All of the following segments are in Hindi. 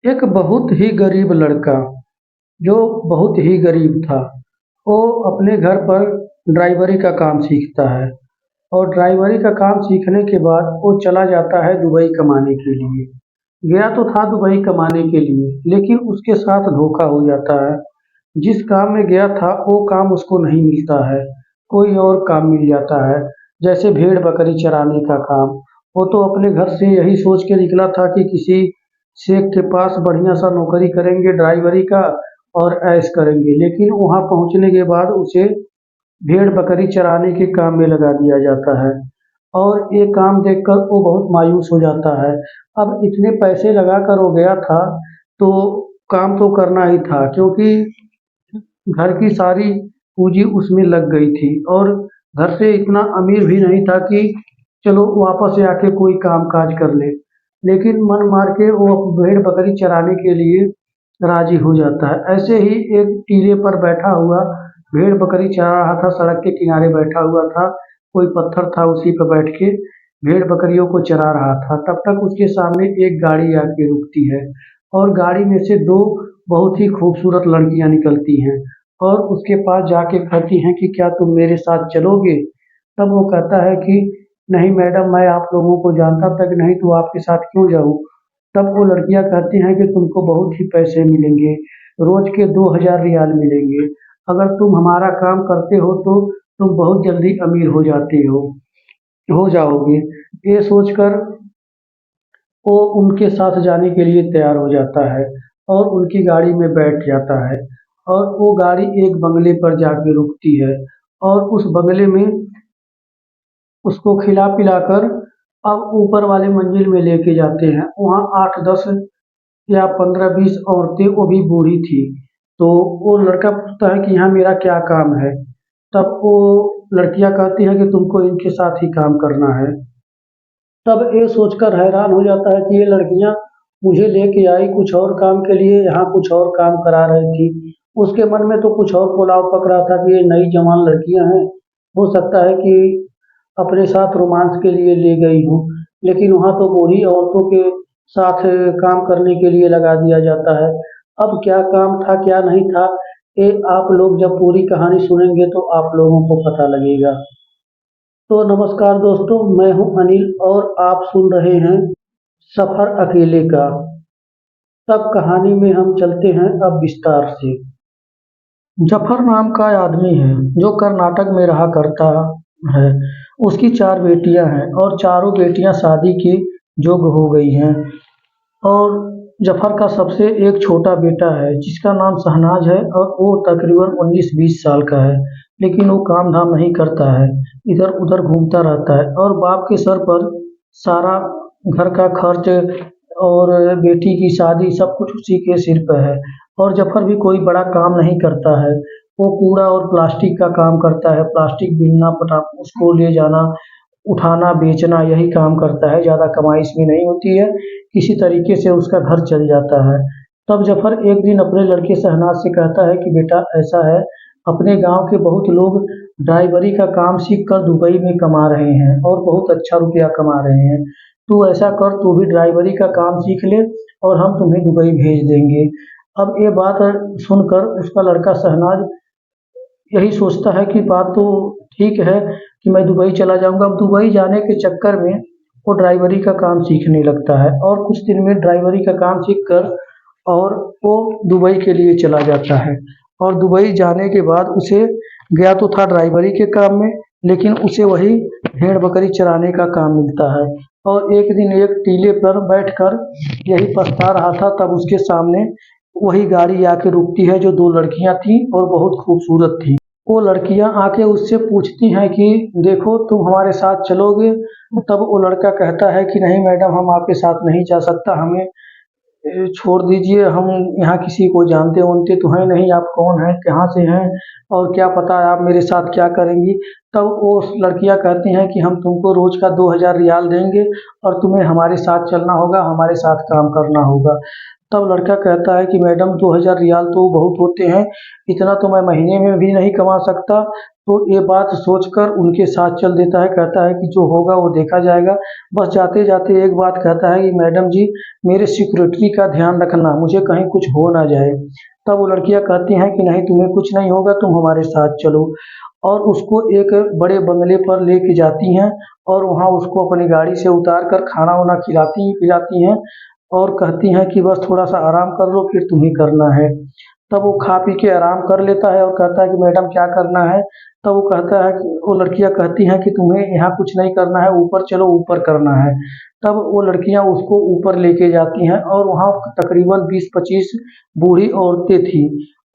एक बहुत ही गरीब लड़का, जो बहुत ही गरीब था, वो अपने घर पर ड्राइवरी का काम सीखता है और ड्राइवरी का काम सीखने के बाद वो चला जाता है दुबई कमाने के लिए। गया तो था दुबई कमाने के लिए, लेकिन उसके साथ धोखा हो जाता है। जिस काम में गया था वो काम उसको नहीं मिलता है, कोई और काम मिल जाता है। जैसे भेड़ बकरी चराने का काम। वो तो अपने घर से यही सोच के निकला था कि किसी शेख के पास बढ़िया सा नौकरी करेंगे ड्राइवरी का और ऐश करेंगे, लेकिन वहाँ पहुँचने के बाद उसे भेड़ बकरी चराने के काम में लगा दिया जाता है और ये काम देखकर वो बहुत मायूस हो जाता है। अब इतने पैसे लगाकर वो गया था, तो काम तो करना ही था, क्योंकि घर की सारी पूँजी उसमें लग गई थी और घर से इतना अमीर भी नहीं था कि चलो वापस से आके कोई काम-काज कर ले। लेकिन मन मार के वो भेड़-बकरी चराने के लिए राज़ी हो जाता है। ऐसे ही एक टीले पर बैठा हुआ भेड़-बकरी चरा रहा था, सड़क के किनारे बैठा हुआ था, कोई पत्थर था उसी पे बैठ के भेड़-बकरियों को चरा रहा था। तब तक उसके सामने एक गाड़ी आके रुकती है और गाड़ी में से 2 बहुत ही खूबसूरत लड़कियाँ निकलती हैं और उसके पास जाके कहती हैं कि क्या तुम मेरे साथ चलोगे? तब वो कहता है कि नहीं मैडम, मैं आप लोगों को जानता तक नहीं, तो आपके साथ क्यों जाऊँ? तब वो लड़कियाँ कहती हैं कि तुमको बहुत ही पैसे मिलेंगे, रोज़ के 2000 रियाल मिलेंगे। अगर तुम हमारा काम करते हो तो तुम बहुत जल्दी अमीर हो जाओगे। ये सोचकर वो उनके साथ जाने के लिए तैयार हो जाता है और उनकी गाड़ी में बैठ जाता है और वो गाड़ी एक बंगले पर जाके रुकती है और उस बंगले में उसको खिला-पिलाकर अब ऊपर वाले मंजिल में लेके जाते हैं। वहाँ 8-10 या 15-20 औरतें, वो भी बूढ़ी थी। तो वो लड़का पूछता है कि यहाँ मेरा क्या काम है? तब वो लड़कियाँ कहती हैं कि तुमको इनके साथ ही काम करना है। तब ये सोचकर हैरान हो जाता है कि ये लड़कियाँ मुझे लेके आई कुछ और काम के लिए, यहाँ कुछ और काम करा रही थी। उसके मन में तो कुछ और पुलाव पक रहा था कि ये नई जवान लड़कियाँ हैं, हो सकता है कि अपने साथ रोमांस के लिए ले गई हों। लेकिन वहाँ तो बूढ़ी औरतों के साथ काम करने के लिए लगा दिया जाता है। अब क्या काम था, क्या नहीं था, ये आप लोग जब पूरी कहानी सुनेंगे तो आप लोगों को पता लगेगा। तो नमस्कार दोस्तों, मैं हूं अनिल और आप सुन रहे हैं सफ़र अकेले का। तब कहानी में हम चलते हैं अब विस्तार से। जफर नाम का आदमी है जो कर्नाटक में रहा करता है। उसकी 4 बेटियां हैं और चारों बेटियां शादी के योग्य हो गई हैं और जफर का सबसे एक छोटा बेटा है जिसका नाम शहनाज है और वो तकरीबन 19-20 साल का है, लेकिन वो काम धाम नहीं करता है, इधर उधर घूमता रहता है और बाप के सर पर सारा घर का खर्च और बेटी की शादी सब कुछ उसी के सिर पे है। और जफर भी कोई बड़ा काम नहीं करता है, वो कूड़ा और प्लास्टिक का काम करता है, प्लास्टिक बीनना पटा उसको ले जाना, उठाना, बेचना, यही काम करता है। ज़्यादा कमाई इसमें नहीं होती है, किसी तरीके से उसका घर चल जाता है। तब जफर एक दिन अपने लड़के शहनाज से कहता है कि बेटा ऐसा है, अपने गांव के बहुत लोग ड्राइवरी का काम सीख कर दुबई में कमा रहे हैं और बहुत अच्छा रुपया कमा रहे हैं। तू ऐसा कर, तू भी ड्राइवरी का काम सीख ले और हम तुम्हें दुबई भेज देंगे। अब ये बात सुनकर उसका लड़का शहनाज यही सोचता है कि बात तो ठीक है कि मैं दुबई चला जाऊँगा। अब दुबई जाने के चक्कर में वो ड्राइवरी का काम सीखने लगता है और कुछ दिन में ड्राइवरी का काम सीख कर और वो दुबई के लिए चला जाता है। और दुबई जाने के बाद उसे गया तो था ड्राइवरी के काम में, लेकिन उसे वही भेड़ बकरी चराने का काम मिलता है। और एक दिन एक टीले पर बैठकर यही पछता रहा था, तब उसके सामने वही गाड़ी आके रुकती है जो 2 लड़कियां थी और बहुत खूबसूरत थी। वो लड़कियां आके उससे पूछती हैं कि देखो तुम हमारे साथ चलोगे? तब वो लड़का कहता है कि नहीं मैडम, हम आपके साथ नहीं जा सकता, हमें छोड़ दीजिए, हम यहाँ किसी को जानते-वानते तो हैं नहीं, आप कौन हैं, कहाँ से हैं और क्या पता आप मेरे साथ क्या करेंगी? तब वो लड़कियाँ कहती हैं कि हम तुमको रोज़ का 2000 रियाल देंगे और तुम्हें हमारे साथ चलना होगा, हमारे साथ काम करना होगा। तब लड़का कहता है कि मैडम 2000 रियाल तो बहुत होते हैं, इतना तो मैं महीने में भी नहीं कमा सकता, तो ये बात सोचकर उनके साथ चल देता है, कहता है कि जो होगा वो देखा जाएगा। बस जाते-जाते एक बात कहता है कि मैडम जी, मेरे सिक्योरिटी का ध्यान रखना, मुझे कहीं कुछ हो ना जाए। तब वो लड़कियाँ कहती हैं कि नहीं, तुम्हें कुछ नहीं होगा, तुम हमारे साथ चलो। और उसको एक बड़े बंगले पर लेके जाती हैं और वहाँ उसको अपनी गाड़ी से उतार कर खाना-वाना खिलाती हैं और कहती हैं कि बस थोड़ा-सा आराम कर लो, फिर तुम्हें करना है। तब वो खा पी के आराम कर लेता है और कहता है कि मैडम क्या करना है? तब वो कहता है कि वो लड़कियाँ कहती हैं कि तुम्हें यहाँ कुछ नहीं करना है, ऊपर चलो, ऊपर करना है। तब वो लड़कियाँ उसको ऊपर लेके जाती हैं और वहाँ तकरीबन 20-25 बूढ़ी औरतें थीं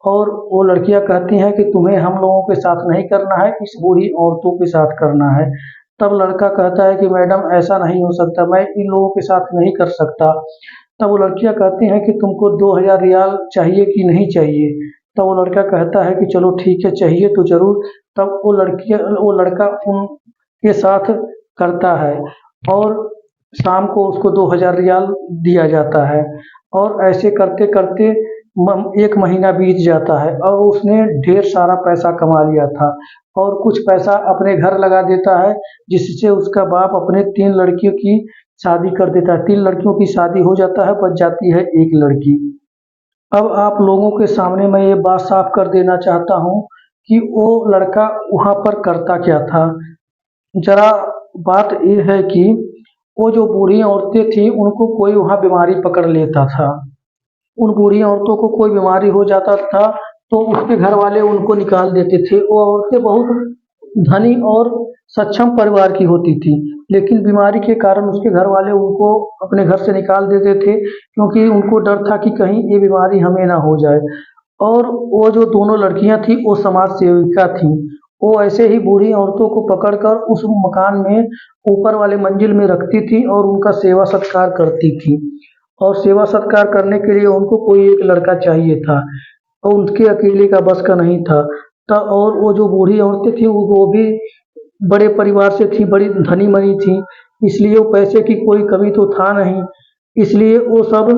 और वो लड़कियाँ कहती हैं कि तुम्हें हम लोगों के साथ नहीं करना है, इस बूढ़ी औरतों के साथ करना है। तब लड़का कहता है कि मैडम ऐसा नहीं हो सकता, मैं इन लोगों के साथ नहीं कर सकता। तब वो लड़कियाँ कहती हैं कि तुमको 2000 रियाल चाहिए कि नहीं चाहिए? तब वो लड़का कहता है कि चलो ठीक है, चाहिए तो ज़रूर। तब वो लड़का उनके साथ करता है और शाम को उसको 2000 रियाल दिया जाता है और ऐसे करते-करते 1 महीना बीत जाता है और उसने ढेर सारा पैसा कमा लिया था और कुछ पैसा अपने घर लगा देता है, जिससे उसका बाप अपने 3 लड़कियों की शादी कर देता है। 3 लड़कियों की शादी हो जाता है, बच जाती है 1 लड़की। अब आप लोगों के सामने मैं ये बात साफ कर देना चाहता हूँ कि वो लड़का वहाँ पर करता क्या था। ज़रा बात ये है कि वो जो बूढ़ी औरतें थीं, उनको कोई वहाँ बीमारी पकड़ लेता था। उन बूढ़ी औरतों को कोई बीमारी हो जाता था, तो उसके घर वाले उनको निकाल देते थे। वो औरतें बहुत धनी और सक्षम परिवार की होती थीं, लेकिन बीमारी के कारण उसके घर वाले उनको अपने घर से निकाल देते थे, क्योंकि उनको डर था कि कहीं ये बीमारी हमें ना हो जाए। और वो जो दोनों लड़कियां थीं, वो समाज सेविका थीं। वो ऐसे ही बूढ़ी औरतों को पकड़कर उस मकान में ऊपर वाले मंजिल में रखती थी और उनका सेवा सत्कार करती थी। और सेवा सत्कार करने के लिए उनको कोई एक लड़का चाहिए था और उनके अकेले का बस का नहीं था। और वो जो बूढ़ी औरतें थी, वो भी बड़े परिवार से थी, बड़ी धनी मनी थी, इसलिए वो पैसे की कोई कमी तो था नहीं। इसलिए वो सब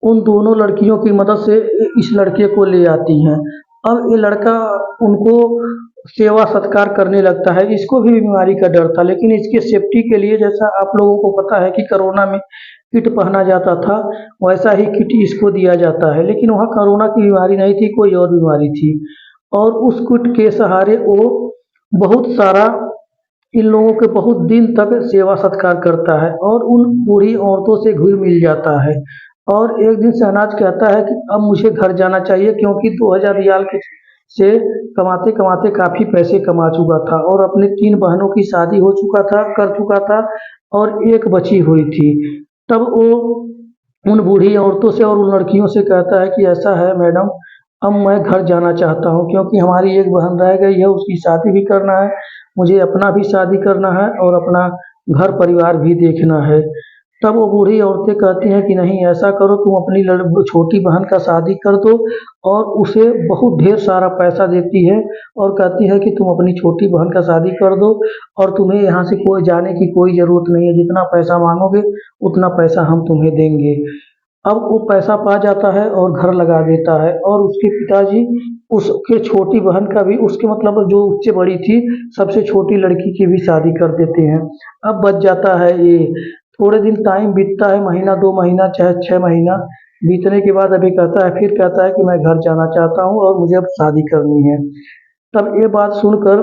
उन दोनों लड़कियों की मदद से इस लड़के को ले आती हैं। अब ये लड़का उनको सेवा सत्कार करने लगता है। इसको भी बीमारी का डर था, लेकिन इसके सेफ्टी के लिए, जैसा आप लोगों को पता है कि कोरोना में किट पहना जाता था, वैसा ही किट इसको दिया जाता है। लेकिन वहाँ कोरोना की बीमारी नहीं थी, कोई और बीमारी थी। और उस किट के सहारे वो बहुत सारा इन लोगों के बहुत दिन तक सेवा सत्कार करता है और उन बूढ़ी औरतों से घुल मिल जाता है। और एक दिन शहनाज कहता है कि अब मुझे घर जाना चाहिए, क्योंकि 2000 रियाल के से कमाते-कमाते काफ़ी पैसे कमा चुका था और अपने 3 बहनों की शादी कर चुका था और 1 बची हुई थी। तब वो उन बूढ़ी औरतों से और उन लड़कियों से कहता है कि ऐसा है मैडम, अब मैं घर जाना चाहता हूँ, क्योंकि हमारी एक बहन रह गई है, उसकी शादी भी करना है, मुझे अपना भी शादी करना है और अपना घर परिवार भी देखना है। तब वो बूढ़ी औरतें कहती हैं कि नहीं, ऐसा करो, तुम अपनी छोटी बहन का शादी कर दो और उसे बहुत ढेर सारा पैसा देती है और कहती है कि तुम अपनी छोटी बहन का शादी कर दो और तुम्हें यहाँ से कोई जाने की कोई ज़रूरत नहीं है, जितना पैसा मांगोगे उतना पैसा हम तुम्हें देंगे। अब वो पैसा पा जाता है और घर लगा देता है और उसके पिताजी उसके छोटी बहन का भी, उसके मतलब जो उससे बड़ी थी, सबसे छोटी लड़की की भी शादी कर देते हैं। अब बच जाता है ये। थोड़े दिन टाइम बीतता है, महीना 2 महीना चाहे 6 महीना बीतने के बाद अभी कहता है, फिर कहता है कि मैं घर जाना चाहता हूँ और मुझे अब शादी करनी है। तब ये बात सुनकर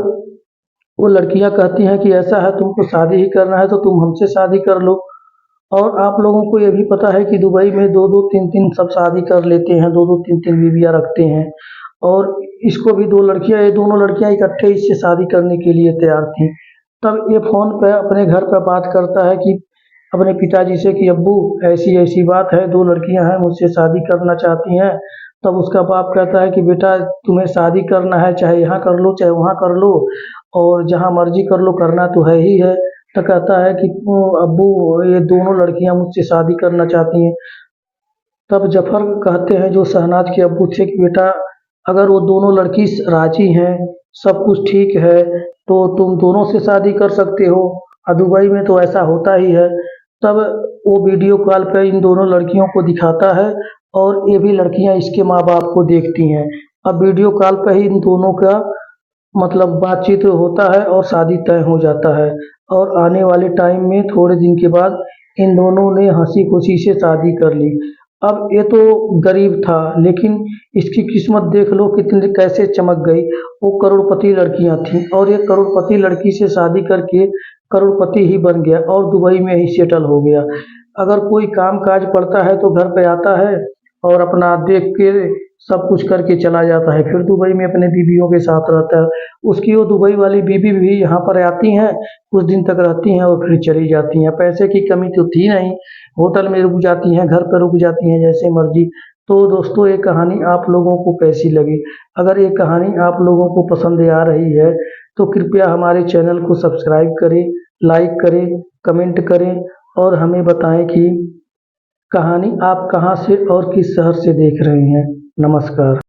वो लड़कियाँ कहती हैं कि ऐसा है, तुमको शादी ही करना है तो तुम हमसे शादी कर लो। और आप लोगों को ये भी पता है कि दुबई में 2-2 3-3 सब शादी कर लेते हैं, 2-2 3-3 बीवियाँ रखते हैं। और इसको भी 2 लड़कियाँ, ये दोनों लड़कियाँ इकट्ठे इससे शादी करने के लिए तैयार थीं। तब ये फ़ोन पे अपने घर पे बात करता है कि अपने पिताजी से कि अब्बू, ऐसी-ऐसी बात है, 2 लड़कियाँ हैं, मुझसे शादी करना चाहती हैं। तब उसका बाप कहता है कि बेटा, तुम्हें शादी करना है, चाहे यहाँ कर लो, चाहे वहाँ कर लो और जहाँ मर्ज़ी कर लो, करना तो है ही है। तो कहता है कि अब्बू, ये दोनों लड़कियां मुझसे शादी करना चाहती हैं। तब जफर कहते हैं, जो शहनाज के अब्बू थे, कि बेटा, अगर वो दोनों लड़की राजी हैं, सब कुछ ठीक है, तो तुम दोनों से शादी कर सकते हो और दुबई में तो ऐसा होता ही है। तब वो वीडियो कॉल पे इन दोनों लड़कियों को दिखाता है और ये भी लड़कियां इसके माँ बाप को देखती हैं। अब वीडियो कॉल पे ही इन दोनों का मतलब बातचीत होता है और शादी तय हो जाता है और आने वाले टाइम में थोड़े दिन के बाद इन दोनों ने हंसी खुशी से शादी कर ली। अब ये तो गरीब था लेकिन इसकी किस्मत देख लो कितनी कैसे चमक गई। वो करोड़पति लड़कियां थीं और ये करोड़पति लड़की से शादी करके करोड़पति ही बन गया और दुबई में ही सेटल हो गया। अगर कोई काम काज पड़ता है तो घर पे आता है और अपना देख के सब कुछ करके चला जाता है, फिर दुबई में अपने बीवियों के साथ रहता है। उसकी वो दुबई वाली बीवी भी यहाँ पर आती हैं, कुछ दिन तक रहती हैं और फिर चली जाती हैं। पैसे की कमी तो थी नहीं, होटल में रुक जाती हैं, घर पर रुक जाती हैं जैसे मर्जी। तो दोस्तों ये कहानी आप लोगों को कैसी लगी? अगर ये कहानी आप लोगों को पसंद आ रही है तो कृपया हमारे चैनल को सब्सक्राइब करें, लाइक करें, कमेंट करें और हमें बताएं कि कहानी आप कहाँ से और किस शहर से देख रहे हैं। नमस्कार।